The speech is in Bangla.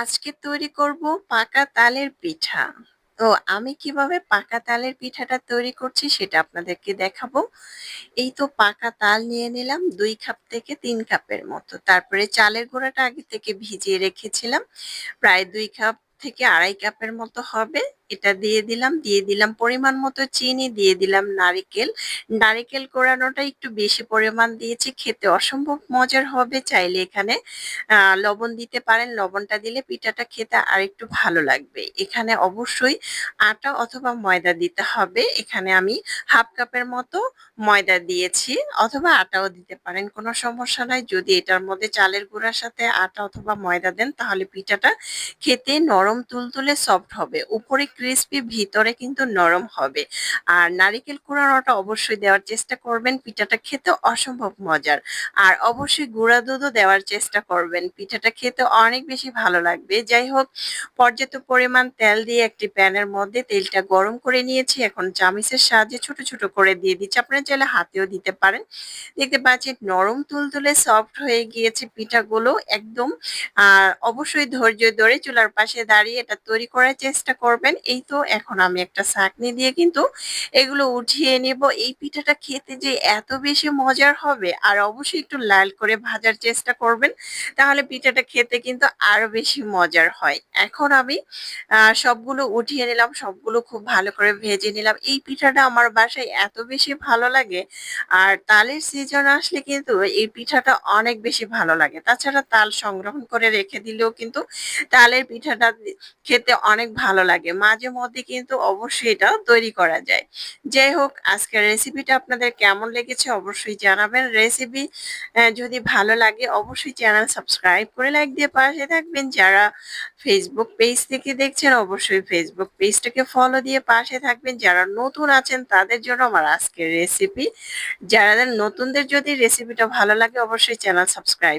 আজকে তৈরি করব পাকা তালের পিঠা। তো আমি কিভাবে পাকা তালের পিঠাটা তৈরি করছি সেটা আপনাদেরকে দেখাবো। এই তো পাকা তাল নিয়ে নিলাম ২ কাপ থেকে ৩ কাপের মতো। তারপরে চালের গুঁড়াটা আগে থেকে ভিজিয়ে রেখেছিলাম। প্রায় ২ কাপ থেকে ২.৫ কাপের মতো হবে। এটা দিয়ে দিলাম পরিমাণ মতো চিনি, দিয়ে দিলাম নারিকেল। নারিকেল কোড়ানোটা একটু বেশি পরিমাণ দিয়েছি, খেতে অসম্ভব মজার হবে। চাইলে এখানে লবণ দিতে পারেন, লবণটা দিলে পিঠাটা খেতে আরেকটু ভালো লাগবে। এখানে অবশ্যই আটা অথবা ময়দা দিতে হবে। এখানে আমি ১/২ কাপের মতো ময়দা দিয়েছি, অথবা আটাও দিতে পারেন, কোনো সমস্যা নাই। যদি এটার মধ্যে চালের গুঁড়ার সাথে আটা অথবা ময়দা দেন তাহলে পিঠাটা খেতে নরম তুলতুলে সফট হবে, উপরে ক্রিস্পি ভিতরে কিন্তু নরম হবে। আর নারিকেল কুড়ানোটা অবশ্যই দেওয়ার চেষ্টা করবেন, পিঠাটা খেতে অসম্ভব মজার। আর অবশ্যই গুঁড়া দুধও দেওয়ার চেষ্টা করবেন, পিঠাটা খেতে অনেক বেশি ভালো লাগবে। যাই হোক, পর্যাপ্ত পরিমাণ তেল দিয়ে একটি প্যানের মধ্যে তেলটা গরম করে নিয়েছি। এখন চামিচের সাহায্যে ছোট ছোট করে দিয়ে দিচ্ছি, আপনারা চাইলে হাতেও দিতে পারেন। দেখতে পাচ্ছেন নরম তুলতুলে সফট হয়ে গিয়েছে পিঠাগুলো একদম। আর অবশ্যই ধৈর্য ধরে চুলার পাশে দাঁড়িয়ে এটা তৈরি করার চেষ্টা করবেন। এই তো এখন আমি একটা ছাঁকনি দিয়ে কিন্তু এগুলো উঠিয়ে নিব। এই পিঠাটা খেতে যে এত বেশি মজার হবে, আর অবশ্যই একটু লাল করে ভাজার চেষ্টা করবেন, তাহলে পিঠাটা খেতে কিন্তু আরো বেশি মজার হয়। এখন আমি সবগুলো উঠিয়ে নিলাম, সবগুলো খুব ভালো করে ভেজে নিলাম। এই পিঠাটা আমার বাসায় এত বেশি ভালো লাগে, আর তালের সিজন আসলে কিন্তু এই পিঠাটা অনেক বেশি ভালো লাগে। তাছাড়া তাল সংরক্ষণ করে রেখে দিলেও কিন্তু তালের পিঠাটা খেতে অনেক ভালো লাগে। মাঝে মধ্যে কিন্তু অবশ্যই এটা তৈরি করা যায়। যাই হোক, আজকের রেসিপিটা আপনাদের কেমন লেগেছে অবশ্যই জানাবেন। রেসিপি যদি ভালো লাগে অবশ্যই চ্যানেল সাবস্ক্রাইব করে লাইক দিয়ে পাশে থাকবেন। যারা ফেসবুক পেজ থেকে দেখছেন অবশ্যই ফেসবুক পেজটাকে ফলো দিয়ে পাশে থাকবেন। যারা নতুন আছেন তাদের জন্য আমার আজকের রেসিপি। যারা নতুনদের যদি রেসিপিটা ভালো লাগে অবশ্যই চ্যানেল সাবস্ক্রাইব